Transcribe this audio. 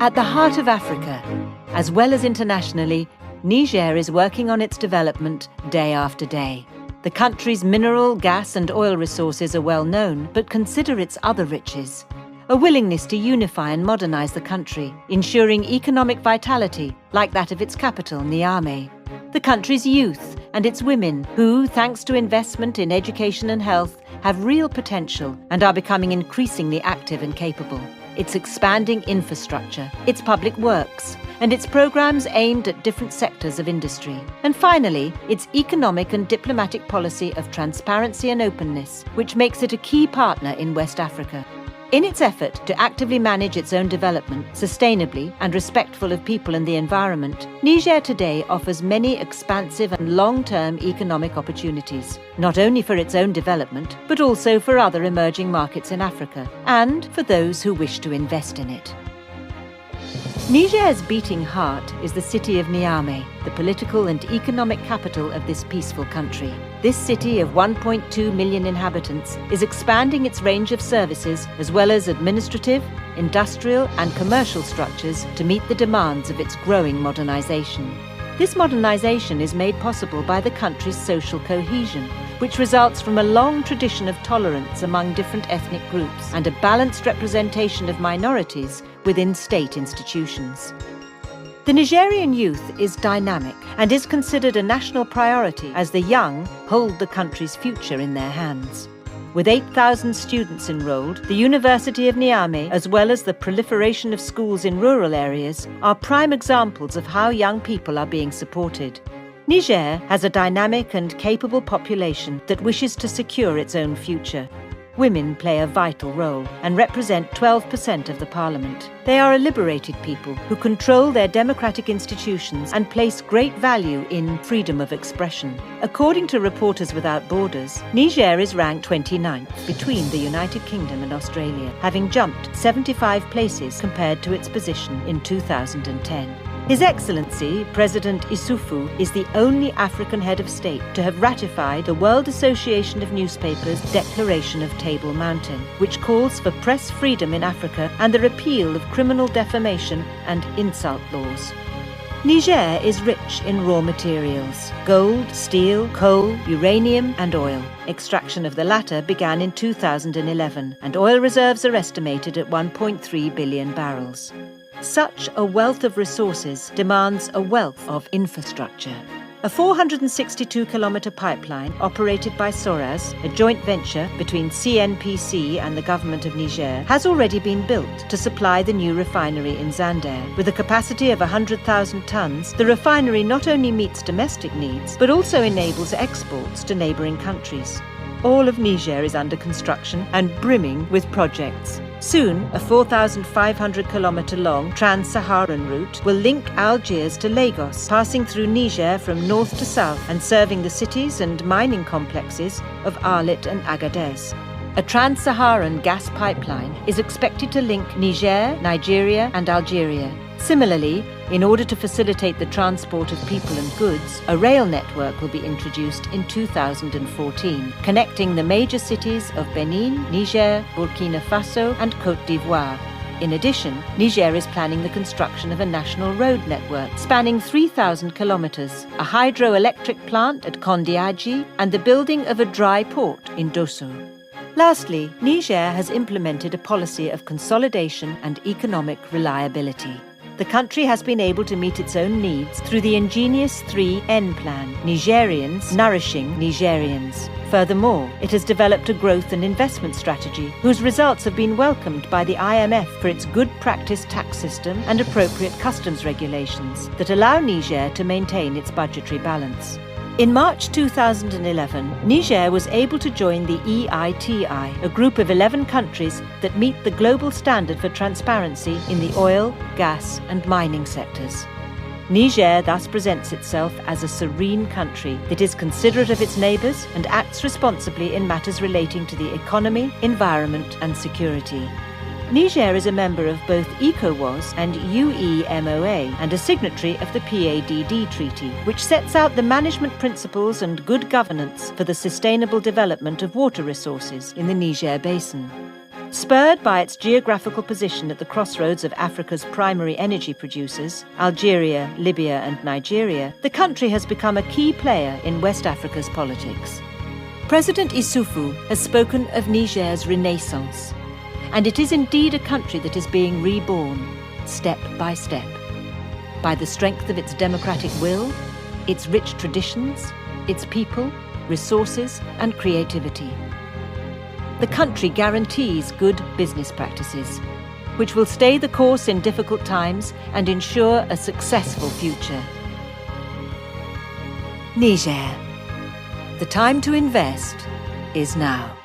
At the heart of Africa, as well as internationally, Niger is working on its development day after day. The country's mineral, gas and oil resources are well known, but consider its other riches. A willingness to unify and modernize the country, ensuring economic vitality, like that of its capital, Niamey. The country's youth and its women, who, thanks to investment in education and health, have real potential and are becoming increasingly active and capable. Its expanding infrastructure, its public works, and its programs aimed at different sectors of industry. And finally, its economic and diplomatic policy of transparency and openness, which makes it a key partner in West Africa. In its effort to actively manage its own development, sustainably and respectful of people and the environment, Niger today offers many expansive and long-term economic opportunities, not only for its own development, but also for other emerging markets in Africa, and for those who wish to invest in it. Niger's beating heart is the city of Niamey, the political and economic capital of this peaceful country. This city of 1.2 million inhabitants is expanding its range of services as well as administrative, industrial and commercial structures to meet the demands of its growing modernization. This modernization is made possible by the country's social cohesion, which results from a long tradition of tolerance among different ethnic groups and a balanced representation of minorities within state institutions. The Nigerian youth is dynamic and is considered a national priority as the young hold the country's future in their hands. With 8,000 students enrolled, the University of Niamey, as well as the proliferation of schools in rural areas, are prime examples of how young people are being supported. Niger has a dynamic and capable population that wishes to secure its own future. Women play a vital role and represent 12% of the parliament. They are a liberated people who control their democratic institutions and place great value in freedom of expression. According to Reporters Without Borders, Niger is ranked 29th between the United Kingdom and Australia, having jumped 75 places compared to its position in 2010. His Excellency, President Issoufou, is the only African head of state to have ratified the World Association of Newspapers' Declaration of Table Mountain, which calls for press freedom in Africa and the repeal of criminal defamation and insult laws. Niger is rich in raw materials: gold, steel, coal, uranium and oil. Extraction of the latter began in 2011, and oil reserves are estimated at 1.3 billion barrels. Such a wealth of resources demands a wealth of infrastructure. A 462-kilometre pipeline operated by Soraz, a joint venture between CNPC and the government of Niger, has already been built to supply the new refinery in Zander. With a capacity of 100,000 tonnes, the refinery not only meets domestic needs, but also enables exports to neighbouring countries. All of Niger is under construction and brimming with projects. Soon, a 4,500-kilometre-long trans-Saharan route will link Algiers to Lagos, passing through Niger from north to south and serving the cities and mining complexes of Arlit and Agadez. A trans-Saharan gas pipeline is expected to link Niger, Nigeria and Algeria. Similarly, in order to facilitate the transport of people and goods, a rail network will be introduced in 2014, connecting the major cities of Benin, Niger, Burkina Faso and Côte d'Ivoire. In addition, Niger is planning the construction of a national road network spanning 3,000 kilometres, a hydroelectric plant at Kondiaji and the building of a dry port in Dosso. Lastly, Niger has implemented a policy of consolidation and economic reliability. The country has been able to meet its own needs through the ingenious 3N plan, Nigerians nourishing Nigerians. Furthermore, it has developed a growth and investment strategy whose results have been welcomed by the IMF for its good practice tax system and appropriate customs regulations that allow Niger to maintain its budgetary balance. In March 2011, Niger was able to join the EITI, a group of 11 countries that meet the global standard for transparency in the oil, gas and mining sectors. Niger thus presents itself as a serene country that is considerate of its neighbours and acts responsibly in matters relating to the economy, environment and security. Niger is a member of both ECOWAS and UEMOA and a signatory of the PADD Treaty, which sets out the management principles and good governance for the sustainable development of water resources in the Niger Basin. Spurred by its geographical position at the crossroads of Africa's primary energy producers, Algeria, Libya and Nigeria, the country has become a key player in West Africa's politics. President Issoufou has spoken of Niger's renaissance, and it is indeed a country that is being reborn, step by step, by the strength of its democratic will, its rich traditions, its people, resources and creativity. The country guarantees good business practices, which will stay the course in difficult times and ensure a successful future. Niger. The time to invest is now.